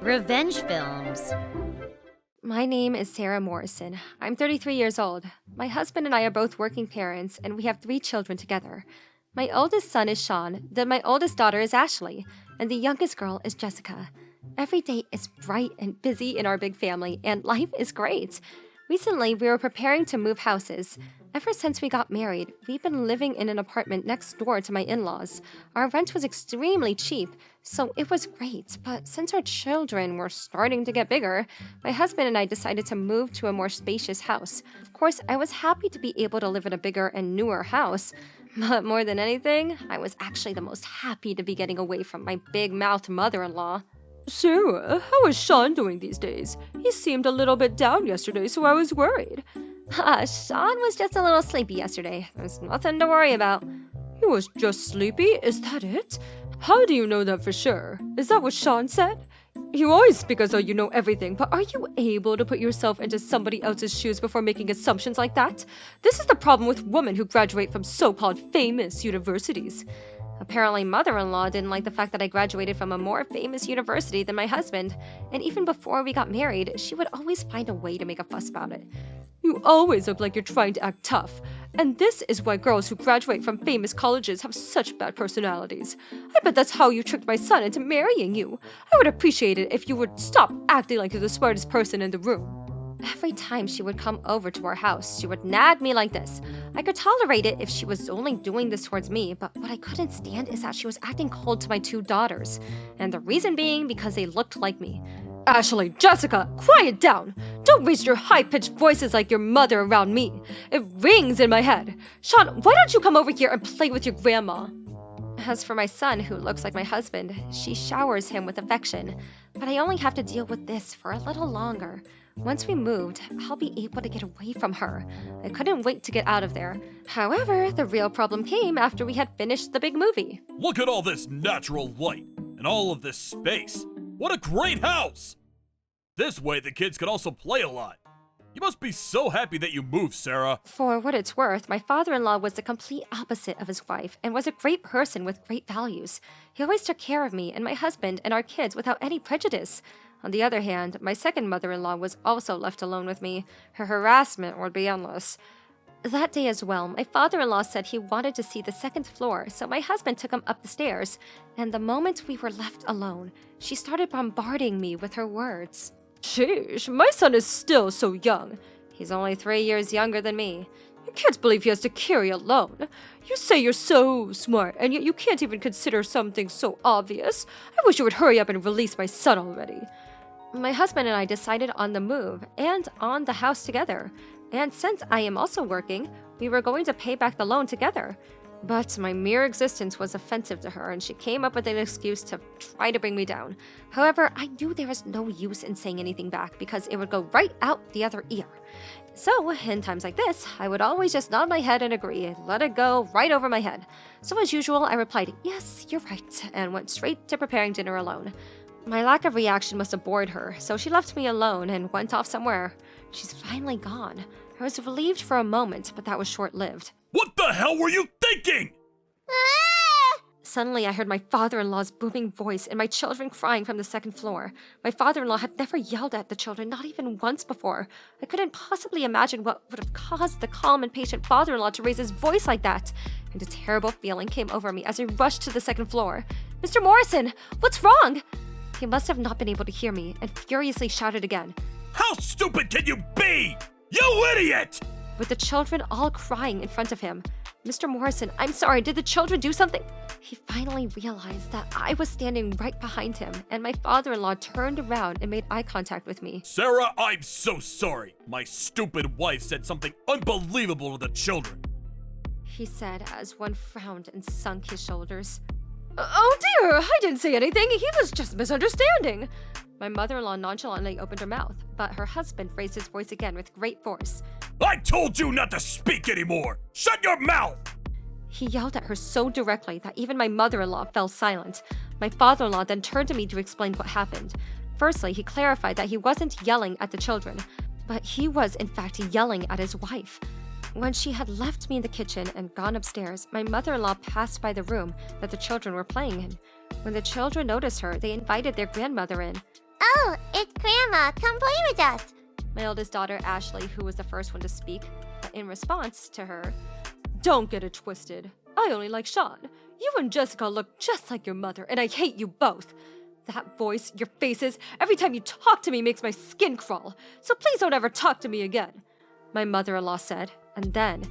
Revenge films. My name is Sarah Morrison. I'm 33 years old. My husband and I are both working parents, and we have 3 children together. My oldest son is Sean, then my oldest daughter is Ashley, and the youngest girl is Jessica. Every day is bright and busy in our big family, and life is great. Recently, we were preparing to move houses. Ever since we got married, we've been living in an apartment next door to my in-laws. Our rent was extremely cheap, so it was great, but since our children were starting to get bigger, my husband and I decided to move to a more spacious house. Of course, I was happy to be able to live in a bigger and newer house, but more than anything, I was actually the most happy to be getting away from my big-mouthed mother-in-law. Sarah, how is Sean doing these days? He seemed a little bit down yesterday, so I was worried. Sean was just a little sleepy yesterday. There's nothing to worry about. He was just sleepy? Is that it? How do you know that for sure? Is that what Sean said? You always speak as though you know everything, but are you able to put yourself into somebody else's shoes before making assumptions like that? This is the problem with women who graduate from so-called famous universities. Apparently, mother-in-law didn't like the fact that I graduated from a more famous university than my husband, and even before we got married, she would always find a way to make a fuss about it. You always look like you're trying to act tough, and this is why girls who graduate from famous colleges have such bad personalities. I bet that's how you tricked my son into marrying you. I would appreciate it if you would stop acting like you're the smartest person in the room. Every time she would come over to our house, she would nag me like this. I could tolerate it if she was only doing this towards me, but what I couldn't stand is that she was acting cold to my 2 daughters. And the reason being because they looked like me. Ashley, Jessica, quiet down! Don't raise your high-pitched voices like your mother around me. It rings in my head. Sean, why don't you come over here and play with your grandma? As for my son, who looks like my husband, she showers him with affection. But I only have to deal with this for a little longer. Once we moved, I'll be able to get away from her. I couldn't wait to get out of there. However, the real problem came after we had finished the big movie. Look at all this natural light and all of this space. What a great house! This way the kids can also play a lot. You must be so happy that you moved, Sarah. For what it's worth, my father-in-law was the complete opposite of his wife and was a great person with great values. He always took care of me and my husband and our kids without any prejudice. On the other hand, my second mother-in-law was also left alone with me. Her harassment would be endless. That day as well, my father-in-law said he wanted to see the 2nd floor, so my husband took him up the stairs. And the moment we were left alone, she started bombarding me with her words. Sheesh, my son is still so young. He's only 3 years younger than me. You can't believe he has to carry alone. You say you're so smart, and yet you can't even consider something so obvious. I wish you would hurry up and release my son already. My husband and I decided on the move and on the house together. And since I am also working, we were going to pay back the loan together. But my mere existence was offensive to her, and she came up with an excuse to try to bring me down. However, I knew there was no use in saying anything back because it would go right out the other ear. So, in times like this, I would always just nod my head and agree, and let it go right over my head. So as usual, I replied, "Yes, you're right," and went straight to preparing dinner alone. My lack of reaction must have bored her, so she left me alone and went off somewhere. She's finally gone. I was relieved for a moment, but that was short-lived. What the hell were you thinking? Suddenly, I heard my father-in-law's booming voice and my children crying from the 2nd floor. My father-in-law had never yelled at the children, not even once before. I couldn't possibly imagine what would have caused the calm and patient father-in-law to raise his voice like that. And a terrible feeling came over me as I rushed to the 2nd floor. "Mr. Morrison, what's wrong?" He must have not been able to hear me and furiously shouted again. How stupid can you be? You idiot! With the children all crying in front of him. "Mr. Morrison, I'm sorry, did the children do something?" He finally realized that I was standing right behind him, and my father-in-law turned around and made eye contact with me. Sarah, I'm so sorry. My stupid wife said something unbelievable to the children. He said as one frowned and sunk his shoulders. Oh dear, I didn't say anything. He was just misunderstanding. My mother-in-law nonchalantly opened her mouth, but her husband raised his voice again with great force. I told you not to speak anymore! Shut your mouth! He yelled at her so directly that even my mother-in-law fell silent. My father-in-law then turned to me to explain what happened. Firstly, he clarified that he wasn't yelling at the children, but he was in fact yelling at his wife. When she had left me in the kitchen and gone upstairs, my mother-in-law passed by the room that the children were playing in. When the children noticed her, they invited their grandmother in. Oh, it's Grandma. Come play with us. My oldest daughter, Ashley, who was the first one to speak, but in response to her, Don't get it twisted. I only like Sean. You and Jessica look just like your mother, and I hate you both. That voice, your faces, every time you talk to me makes my skin crawl. So please don't ever talk to me again, my mother-in-law said, and then,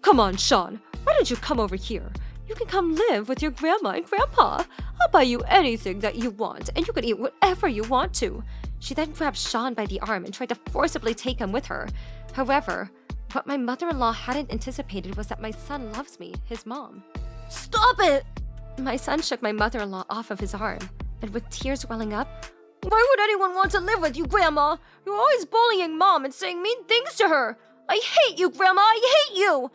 Come on, Sean. Why don't you come over here? You can come live with your grandma and grandpa. I'll buy you anything that you want, and you can eat whatever you want to. She then grabbed Sean by the arm and tried to forcibly take him with her. However, what my mother-in-law hadn't anticipated was that my son loves me, his mom. Stop it! My son shook my mother-in-law off of his arm, and with tears welling up, Why would anyone want to live with you, Grandma? You're always bullying Mom and saying mean things to her. I hate you, Grandma! I hate you!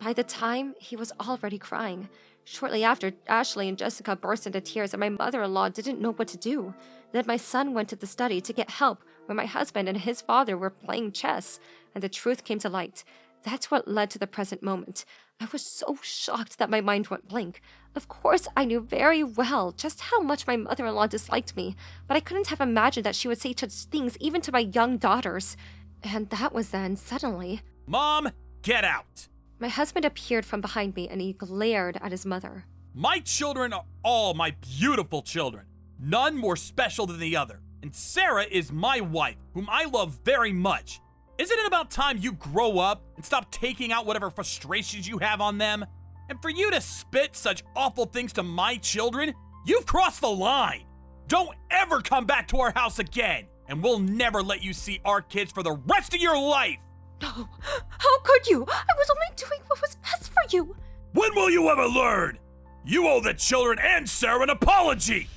By the time he was already crying, shortly after, Ashley and Jessica burst into tears and my mother-in-law didn't know what to do. Then my son went to the study to get help where my husband and his father were playing chess, and the truth came to light. That's what led to the present moment. I was so shocked that my mind went blank. Of course, I knew very well just how much my mother-in-law disliked me, but I couldn't have imagined that she would say such things even to my young daughters. And that was then, suddenly, Mom, get out! my husband appeared from behind me and he glared at his mother. My children are all my beautiful children. None more special than the other. And Sarah is my wife, whom I love very much. Isn't it about time you grow up and stop taking out whatever frustrations you have on them? And for you to spit such awful things to my children, you've crossed the line. Don't ever come back to our house again, and we'll never let you see our kids for the rest of your life. No, how could you? I was only doing what was best for you. When will you ever learn? You owe the children and Sarah an apology.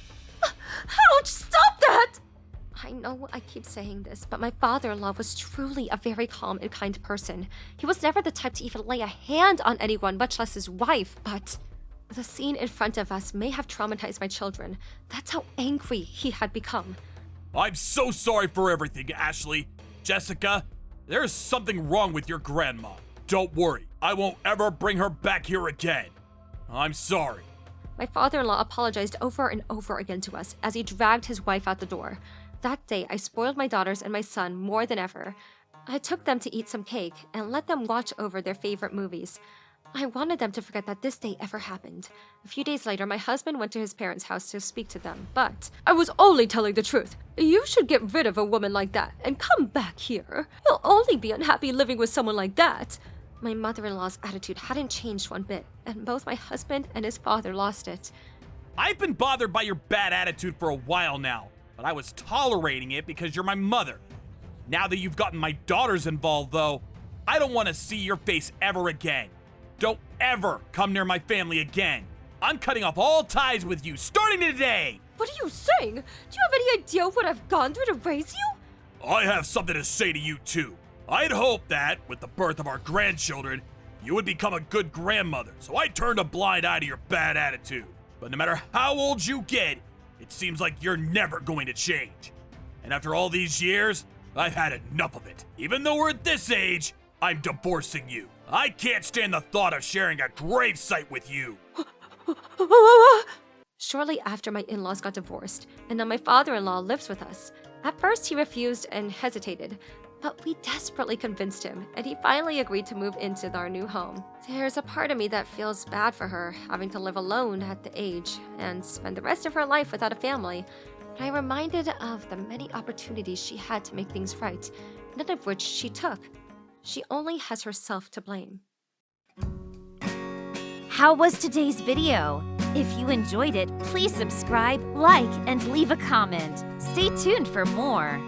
Ouch, stop that! I know I keep saying this, but my father-in-law was truly a very calm and kind person. He was never the type to even lay a hand on anyone, much less his wife, but the scene in front of us may have traumatized my children. That's how angry he had become. I'm so sorry for everything, Ashley. Jessica, there's something wrong with your grandma. Don't worry, I won't ever bring her back here again. I'm sorry. My father-in-law apologized over and over again to us as he dragged his wife out the door. That day, I spoiled my daughters and my son more than ever. I took them to eat some cake and let them watch over their favorite movies. I wanted them to forget that this day ever happened. A few days later, my husband went to his parents' house to speak to them, but I was only telling the truth. You should get rid of a woman like that and come back here. You'll only be unhappy living with someone like that. my mother-in-law's attitude hadn't changed one bit, and both my husband and his father lost it. I've been bothered by your bad attitude for a while now, but I was tolerating it because you're my mother. Now that you've gotten my daughters involved, though, I don't want to see your face ever again. Don't ever come near my family again. I'm cutting off all ties with you starting today. What are you saying? Do you have any idea what I've gone through to raise you? I have something to say to you, too. I'd hoped that, with the birth of our grandchildren, you would become a good grandmother, so I turned a blind eye to your bad attitude. But no matter how old you get, it seems like you're never going to change. And after all these years, I've had enough of it. Even though we're at this age, I'm divorcing you. I can't stand the thought of sharing a gravesite with you. Shortly after, my in-laws got divorced, and now my father-in-law lives with us. At first, he refused and hesitated, but we desperately convinced him, and he finally agreed to move into our new home. There's a part of me that feels bad for her, having to live alone at the age and spend the rest of her life without a family. But I'm reminded of the many opportunities she had to make things right, none of which she took. She only has herself to blame. How was today's video? If you enjoyed it, please subscribe, like, and leave a comment. Stay tuned for more.